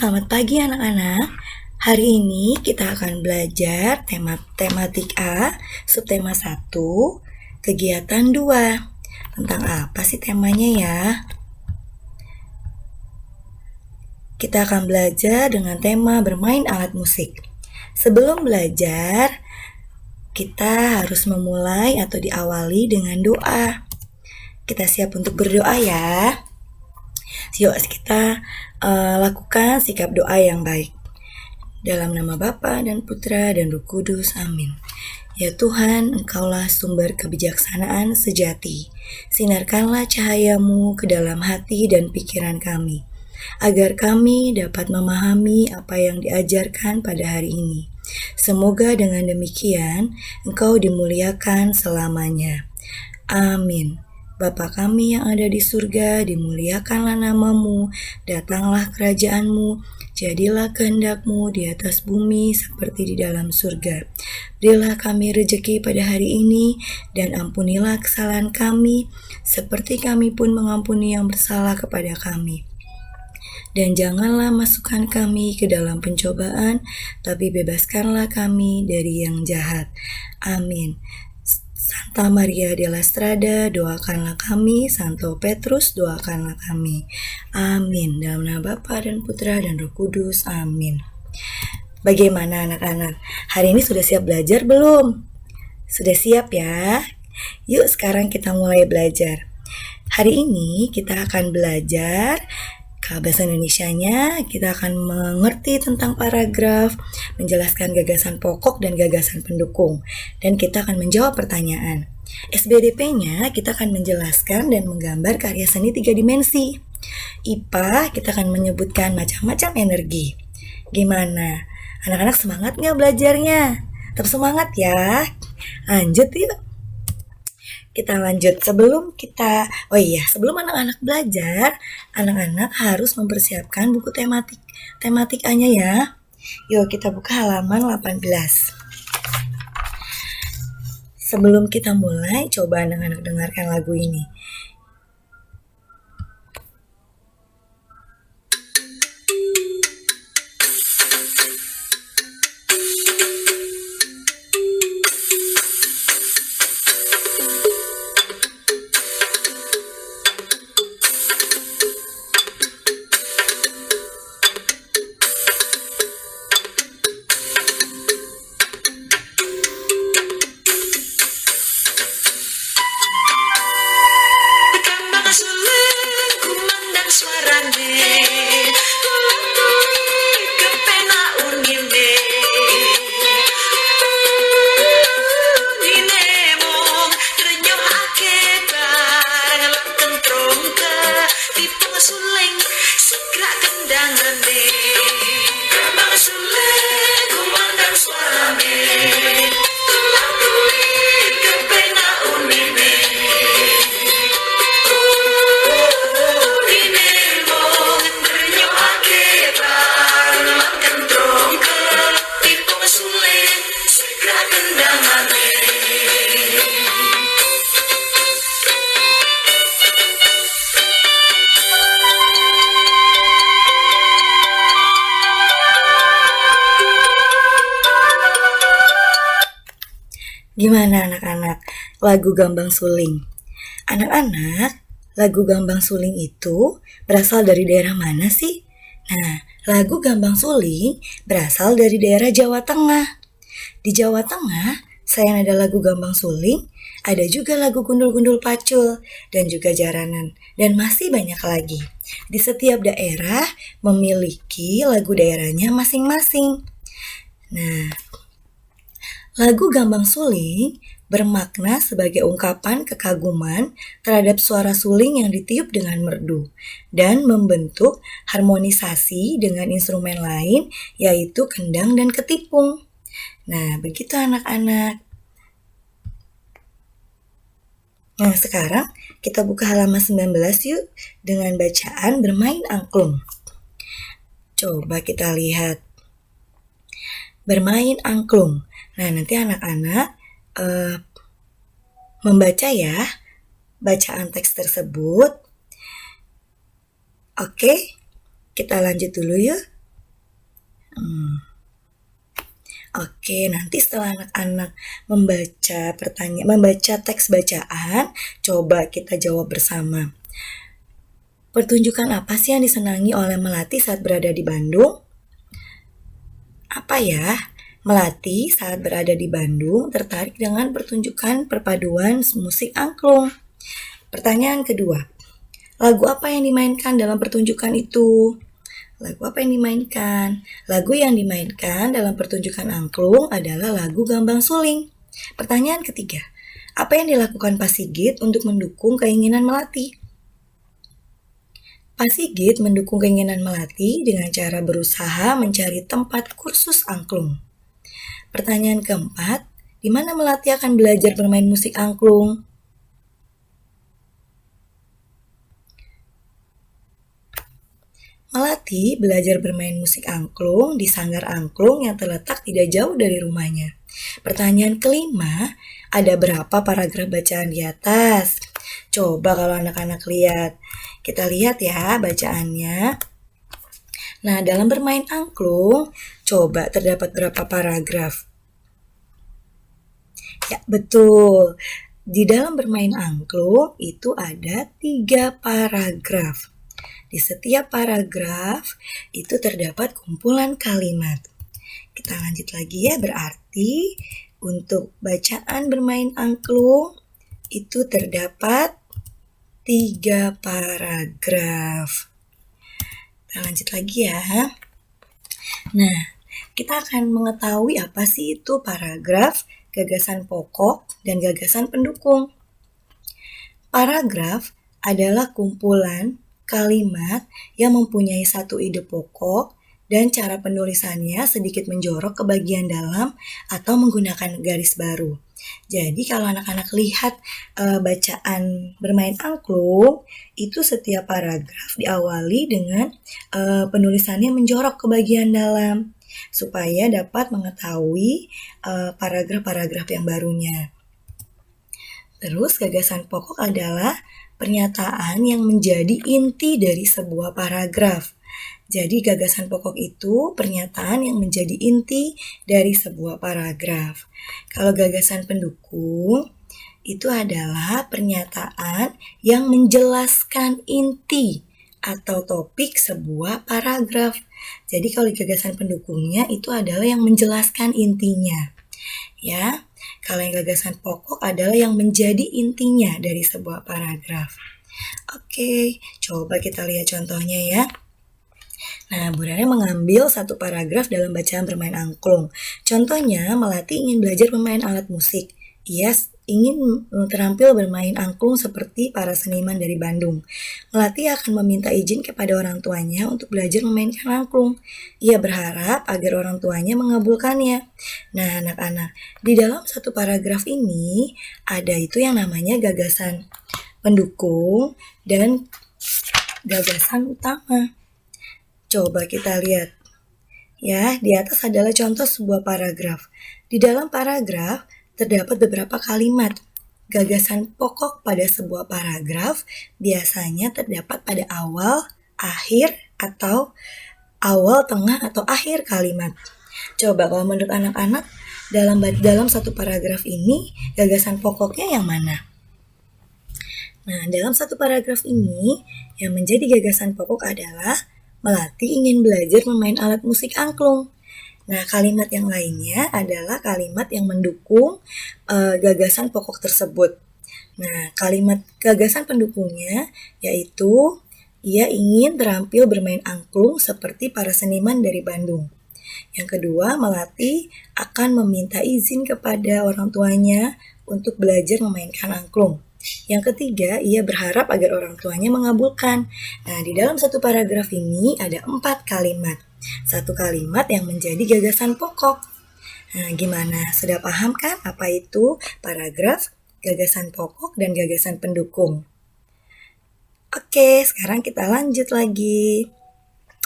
selamat pagi anak-anak. Hari ini kita akan belajar tematik A, subtema 1, kegiatan 2. Tentang apa sih temanya ya? Kita akan belajar dengan tema bermain alat musik. Sebelum belajar, kita harus memulai atau diawali dengan doa. Kita siap untuk berdoa ya. Yuk kita lakukan sikap doa yang baik. Dalam nama Bapa dan Putra dan Roh Kudus, amin. Ya Tuhan, Engkaulah sumber kebijaksanaan sejati. Sinarkanlah cahayamu ke dalam hati dan pikiran kami, agar kami dapat memahami apa yang diajarkan pada hari ini. Semoga dengan demikian, Engkau dimuliakan selamanya. Amin. Bapa kami yang ada di surga, dimuliakanlah namamu, datanglah kerajaanmu, jadilah kehendak-Mu di atas bumi seperti di dalam surga. Berilah kami rejeki pada hari ini, dan ampunilah kesalahan kami, seperti kami pun mengampuni yang bersalah kepada kami. Dan janganlah masukkan kami ke dalam pencobaan, tapi bebaskanlah kami dari yang jahat. Amin. Santa Maria della Strada, doakanlah kami. Santo Petrus, doakanlah kami. Amin. Dalam nama Bapa dan Putra dan Roh Kudus. Amin. Bagaimana anak-anak? Hari ini sudah siap belajar belum? Sudah siap ya? Yuk sekarang kita mulai belajar. Hari ini kita akan belajar bahasa Indonesianya. Kita akan mengerti tentang paragraf, menjelaskan gagasan pokok dan gagasan pendukung, dan kita akan menjawab pertanyaan. SBDP-nya kita akan menjelaskan dan menggambar karya seni 3 dimensi. IPA kita akan menyebutkan macam-macam energi. Gimana? Anak-anak semangat nggak belajarnya? Tetap semangat ya. Lanjut yuk. Kita lanjut. Sebelum anak-anak belajar, anak-anak harus mempersiapkan buku tematik A-nya ya. Yuk kita buka halaman 18. Sebelum kita mulai, coba anak-anak dengarkan lagu ini. Gimana anak-anak? Lagu Gambang Suling. Anak-anak, lagu Gambang Suling itu berasal dari daerah mana sih? Nah, lagu Gambang Suling berasal dari daerah Jawa Tengah. Di Jawa Tengah, selain ada lagu Gambang Suling, ada juga lagu Gundul-Gundul Pacul dan juga Jaranan, dan masih banyak lagi. Di setiap daerah memiliki lagu daerahnya masing-masing. Nah, lagu Gambang Suling bermakna sebagai ungkapan kekaguman terhadap suara suling yang ditiup dengan merdu dan membentuk harmonisasi dengan instrumen lain yaitu kendang dan ketipung. Nah, begitu anak-anak. Nah, sekarang kita buka halaman 19 yuk dengan bacaan Bermain Angklung. Coba kita lihat. Bermain angklung. Nah, nanti anak-anak membaca ya bacaan teks tersebut. Oke, kita lanjut dulu yuk. Oke, nanti setelah anak-anak membaca teks bacaan, coba kita jawab bersama. Pertunjukan apa sih yang disenangi oleh Melati saat berada di Bandung? Apa ya? Melati saat berada di Bandung tertarik dengan pertunjukan perpaduan musik angklung. Pertanyaan kedua, lagu apa yang dimainkan dalam pertunjukan itu? Lagu apa yang dimainkan? Lagu yang dimainkan dalam pertunjukan angklung adalah lagu Gambang Suling. Pertanyaan ketiga, apa yang dilakukan Pak Sigit untuk mendukung keinginan Melati? Pak Sigit mendukung keinginan Melati dengan cara berusaha mencari tempat kursus angklung. Pertanyaan keempat, di mana Melati akan belajar bermain musik angklung? Melati belajar bermain musik angklung di sanggar angklung yang terletak tidak jauh dari rumahnya. Pertanyaan kelima, ada berapa paragraf bacaan di atas? Coba kalau anak-anak lihat. Kita lihat ya bacaannya. Nah, dalam bermain angklung, coba terdapat berapa paragraf? Ya, betul. Di dalam bermain angklung itu ada 3 paragraf. Di setiap paragraf itu terdapat kumpulan kalimat. Kita lanjut lagi ya, berarti untuk bacaan bermain angklung itu terdapat 3 paragraf. Kita lanjut lagi ya. Nah, kita akan mengetahui apa sih itu paragraf, gagasan pokok, dan gagasan pendukung. Paragraf adalah kumpulan kalimat yang mempunyai satu ide pokok dan cara penulisannya sedikit menjorok ke bagian dalam atau menggunakan garis baru. Jadi kalau anak-anak lihat bacaan bermain angklung, itu setiap paragraf diawali dengan penulisannya menjorok ke bagian dalam supaya dapat mengetahui paragraf-paragraf yang barunya. Terus gagasan pokok adalah pernyataan yang menjadi inti dari sebuah paragraf. Jadi gagasan pokok itu pernyataan yang menjadi inti dari sebuah paragraf. Kalau gagasan pendukung itu adalah pernyataan yang menjelaskan inti atau topik sebuah paragraf. Jadi kalau gagasan pendukungnya itu adalah yang menjelaskan intinya. Ya, kalau yang gagasan pokok adalah yang menjadi intinya dari sebuah paragraf. Oke, coba kita lihat contohnya ya. Nah, Bu Rere mengambil satu paragraf dalam bacaan bermain angklung. Contohnya, Melati ingin belajar bermain alat musik. Ia ingin terampil bermain angklung seperti para seniman dari Bandung. Melati akan meminta izin kepada orang tuanya untuk belajar memainkan angklung. Ia berharap agar orang tuanya mengabulkannya. Nah, anak-anak, di dalam satu paragraf ini ada itu yang namanya gagasan pendukung dan gagasan utama. Coba kita lihat. Ya, di atas adalah contoh sebuah paragraf. Di dalam paragraf terdapat beberapa kalimat. Gagasan pokok pada sebuah paragraf biasanya terdapat pada awal, akhir, atau awal, tengah, atau akhir kalimat. Coba kalau menurut anak-anak, dalam satu paragraf ini, gagasan pokoknya yang mana? Nah, dalam satu paragraf ini, yang menjadi gagasan pokok adalah Melati ingin belajar memain alat musik angklung. Nah, kalimat yang lainnya adalah kalimat yang mendukung gagasan pokok tersebut. Nah, kalimat gagasan pendukungnya yaitu ia ingin terampil bermain angklung seperti para seniman dari Bandung. Yang kedua, Melati akan meminta izin kepada orang tuanya untuk belajar memainkan angklung. Yang ketiga, ia berharap agar orang tuanya mengabulkan. Nah, di dalam satu paragraf ini ada 4 kalimat. Satu kalimat yang menjadi gagasan pokok. Nah, gimana? Sudah paham kan apa itu paragraf, gagasan pokok, dan gagasan pendukung? Oke, sekarang kita lanjut lagi.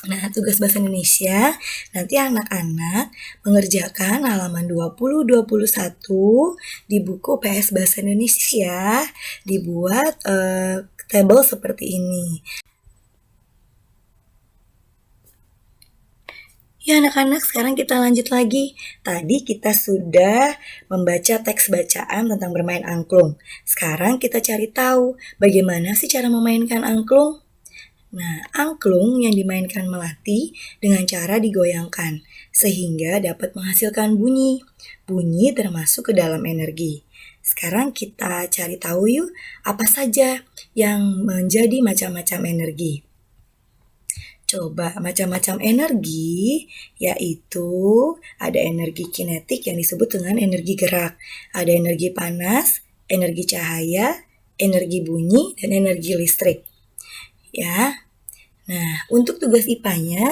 Nah, tugas bahasa Indonesia, nanti anak-anak mengerjakan halaman 20-21 di buku PS Bahasa Indonesia ya. Dibuat tabel seperti ini. Ya anak-anak, sekarang kita lanjut lagi. Tadi kita sudah membaca teks bacaan tentang bermain angklung. Sekarang kita cari tahu bagaimana sih cara memainkan angklung. Nah, angklung yang dimainkan melati dengan cara digoyangkan, sehingga dapat menghasilkan bunyi. Bunyi termasuk ke dalam energi. Sekarang kita cari tahu yuk, apa saja yang menjadi macam-macam energi. Coba macam-macam energi, yaitu ada energi kinetik yang disebut dengan energi gerak, ada energi panas, energi cahaya, energi bunyi, dan energi listrik. Ya, nah untuk tugas IPA-nya,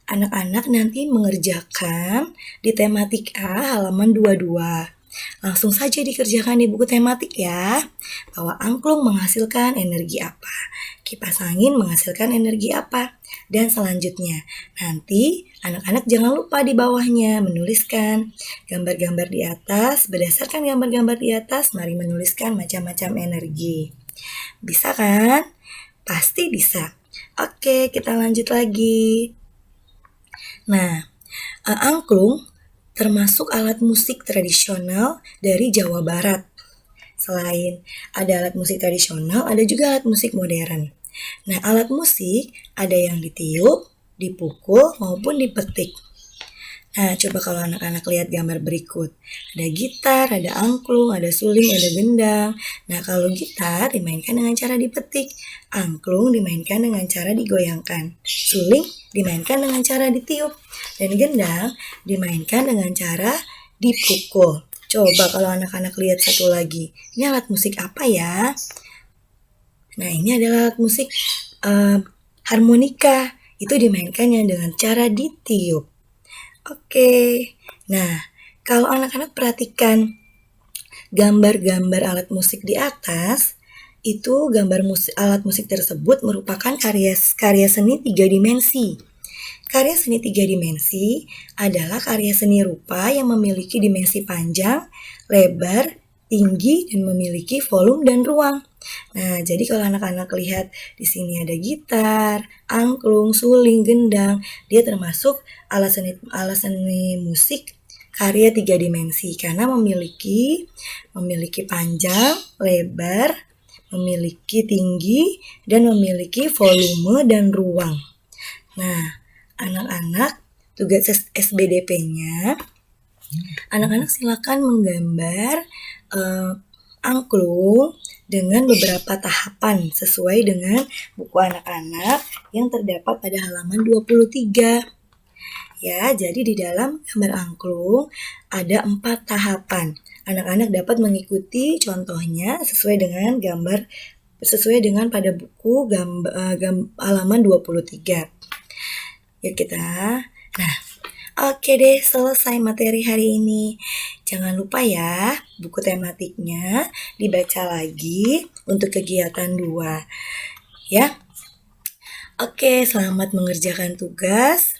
anak-anak nanti mengerjakan di tematika halaman 22. Langsung saja dikerjakan di buku tematik ya, bahwa angklung menghasilkan energi apa, kipas angin menghasilkan energi apa, dan selanjutnya. Nanti anak-anak jangan lupa di bawahnya menuliskan gambar-gambar di atas. Berdasarkan gambar-gambar di atas, mari menuliskan macam-macam energi. Bisa kan? Pasti bisa. Oke, kita lanjut lagi. Nah, angklung termasuk alat musik tradisional dari Jawa Barat. Selain ada alat musik tradisional, ada juga alat musik modern. Nah, alat musik ada yang ditiup, dipukul, maupun dipetik. Nah, coba kalau anak-anak lihat gambar berikut. Ada gitar, ada angklung, ada suling, ada gendang. Nah, kalau gitar dimainkan dengan cara dipetik. Angklung dimainkan dengan cara digoyangkan. Suling dimainkan dengan cara ditiup. Dan gendang dimainkan dengan cara dipukul. Coba kalau anak-anak lihat satu lagi. Ini alat musik apa ya? Nah, ini adalah alat musik harmonika. Itu dimainkannya dengan cara ditiup. Oke, nah kalau anak-anak perhatikan gambar-gambar alat musik di atas, itu gambar alat musik tersebut merupakan karya seni 3 dimensi. Karya seni 3 dimensi adalah karya seni rupa yang memiliki dimensi panjang, lebar, tinggi, dan memiliki volume dan ruang. Nah, jadi kalau anak-anak lihat di sini ada gitar, angklung, suling, gendang, dia termasuk alat seni musik karya 3 dimensi karena memiliki panjang, lebar, memiliki tinggi, dan memiliki volume dan ruang. Nah, anak-anak tugas SBDP-nya, anak-anak silakan menggambar angklung dengan beberapa tahapan sesuai dengan buku anak-anak yang terdapat pada halaman 23. Ya, jadi di dalam gambar angklung ada 4 tahapan. Anak-anak dapat mengikuti contohnya sesuai dengan pada buku halaman 23. Yuk kita. Nah, oke deh, selesai materi hari ini. Jangan lupa ya, buku tematiknya dibaca lagi untuk kegiatan 2. Ya. Oke, selamat mengerjakan tugas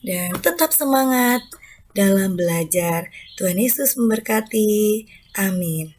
dan tetap semangat dalam belajar. Tuhan Yesus memberkati. Amin.